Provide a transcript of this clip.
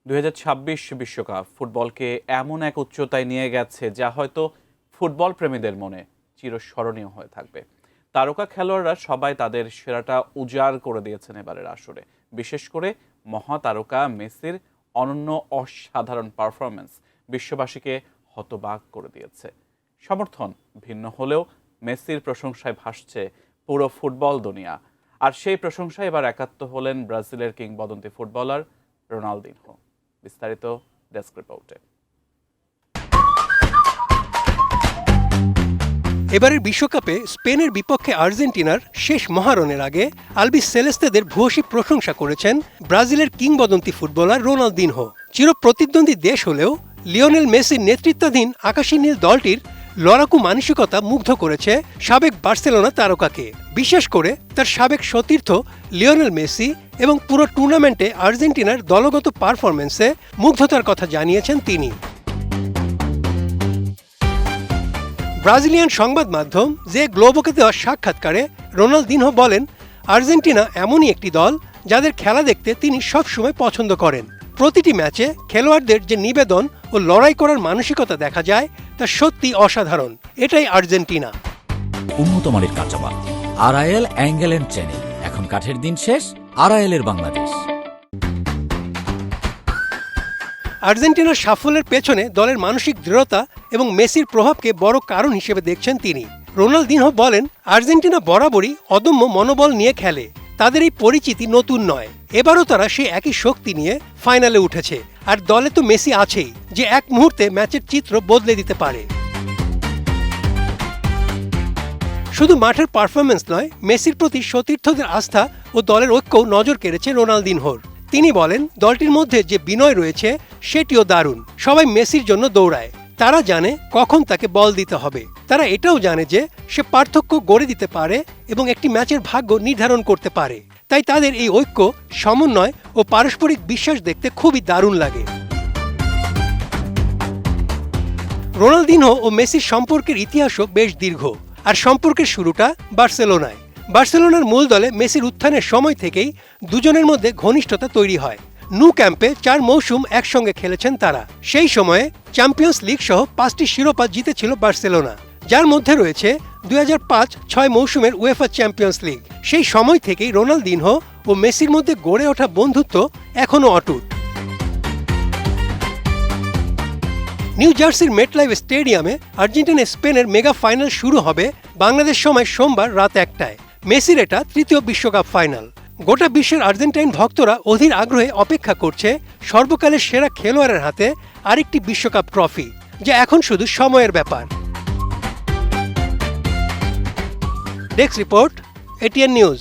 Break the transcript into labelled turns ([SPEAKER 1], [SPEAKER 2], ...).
[SPEAKER 1] 2026 বিশ্বকাপ ফুটবলকে এমন এক উচ্চতায় নিয়ে গেছে যা হয়তো ফুটবল প্রেমীদের মনে চিরস্মরণীয় হয়ে থাকবে। তারকা খেলোয়াড়রা সবাই তাদের সেরাটা উজাড় করে দিয়েছেন এবারের আসরে। বিশেষ করে মহাতারকা মেসির অনন্য অসাধারণ পারফরম্যান্স বিশ্ববাসীকে হতবাক করে দিয়েছে। সমর্থন ভিন্ন হলেও মেসির প্রশংসায় ভাসছে পুরো ফুটবল দুনিয়া। আর সেই প্রশংসায় এবার একাত্ম হলেন ব্রাজিলের কিংবদন্তি ফুটবলার রোনালদিনহো। বিস্তারিত ডেস্ক রিপোর্টে।
[SPEAKER 2] এবারের বিশ্বকাপে স্পেনের বিপক্ষে আর্জেন্টিনার শেষ মহারণের আগে আলবিস সেলেস্তেদের ভূয়সী প্রশংসা করেছেন ব্রাজিলের কিংবদন্তি ফুটবলার রোনালদিনহো। চিরপ্রতিদ্বন্দ্বী দেশ হলেও লিওনেল মেসির নেতৃত্বাধীন আকাশী নীল দলটির লড়াকু মানসিকতা মুগ্ধ করেছে সাবেক বার্সেলোনা তারকাকে। বিশেষ করে তার সাবেক সতীর্থ লিওনেল মেসি এবং পুরো টুর্নামেন্টে আর্জেন্টিনার দলগত পারফরম্যান্সে মুগ্ধতার কথা জানিয়েছেন তিনি। ব্রাজিলিয়ান সংবাদ মাধ্যম যে গ্লোবোকে দেওয়া সাক্ষাৎকারে রোনালদিনহো বলেন, আর্জেন্টিনা এমনই একটি দল যাদের খেলা দেখতে তিনি সবসময় পছন্দ করেন। প্রতিটি ম্যাচে খেলোয়াড়দের যে নিবেদন ও লড়াই করার মানসিকতা দেখা যায় তা সত্যি অসাধারণ। এটাই আর্জেন্টিনা।
[SPEAKER 3] উন্নত মানের কাঁচামাল আরআইএল অ্যাঙ্গেল এন্ড চ্যানেল। এখন কাঠের দিন শেষ, আরআইএল এর বাংলাদেশ।
[SPEAKER 2] আর্জেন্টিনার সাফল্যের পেছনে দলের মানসিক দৃঢ়তা এবং মেসির প্রভাবকে বড় কারণ হিসেবে দেখছেন তিনি। রোনালদিনহো বলেন, আর্জেন্টিনা বরাবরই অদম্য মনোবল নিয়ে খেলে। তাদের এই পরিচিতি নতুন নয়। এবারও তারা সেই একই শক্তি নিয়ে ফাইনালে উঠেছে। আর দলে তো মেসি আছেই, যে এক মুহূর্তে ম্যাচের চিত্র বদলে দিতে পারে। শুধু মাঠের পারফরম্যান্স নয়, মেসির প্রতি সতীর্থদের আস্থা ও দলের ঐক্যও নজর কেড়েছে রোনালদিনহোর। তিনি বলেন, দলটির মধ্যে যে বিনয় রয়েছে সেটিও দারুণ। সবাই মেসির জন্য দৌড়ায়। তারা জানে কখন তাকে বল দিতে হবে। তারা এটাও জানে যে সে পার্থক্য গড়ে দিতে পারে এবং একটি ম্যাচের ভাগ্য নির্ধারণ করতে পারে। তাই তাদের এই ঐক্য, সমন্বয় ও পারস্পরিক বিশ্বাস দেখতে খুবই দারুণ লাগে। রোনালদিনহো ও মেসির সম্পর্কের ইতিহাসও বেশ দীর্ঘ। আর সম্পর্কের শুরুটা বার্সেলোনায়। বার্সেলোনার মূল দলে মেসির উত্থানের সময় থেকেই দুজনের মধ্যে ঘনিষ্ঠতা তৈরি হয়। নু ক্যাম্পে 4 মৌসুম একসঙ্গে খেলেছেন তারা। সেই সময়ে চ্যাম্পিয়ন্স লিগ সহ 5টি শিরোপা জিতেছিল বার্সেলোনা, যার মধ্যে রয়েছে 2005-06 মৌসুমের উয়েফা চ্যাম্পিয়ন্স লিগ। সেই সময় থেকেই রোনালদিনহো ও মেসির মধ্যে গড়ে ওঠা বন্ধুত্ব এখনও অটুট। নিউ জার্সির মেটলাইফ স্টেডিয়ামে আর্জেন্টিনা স্পেনের মেগা ফাইনাল শুরু হবে বাংলাদেশ সময় সোমবার রাত 1টায়। মেসির এটা 3য় বিশ্বকাপ ফাইনাল। গোটা বিশ্বের আর্জেন্টাইন ভক্তরা অধীর আগ্রহে অপেক্ষা করছে সর্বকালের সেরা খেলোয়াড়ের হাতে আরেকটি বিশ্বকাপ ট্রফি, যা এখন শুধু সময়ের ব্যাপার। Desk report, ATN news.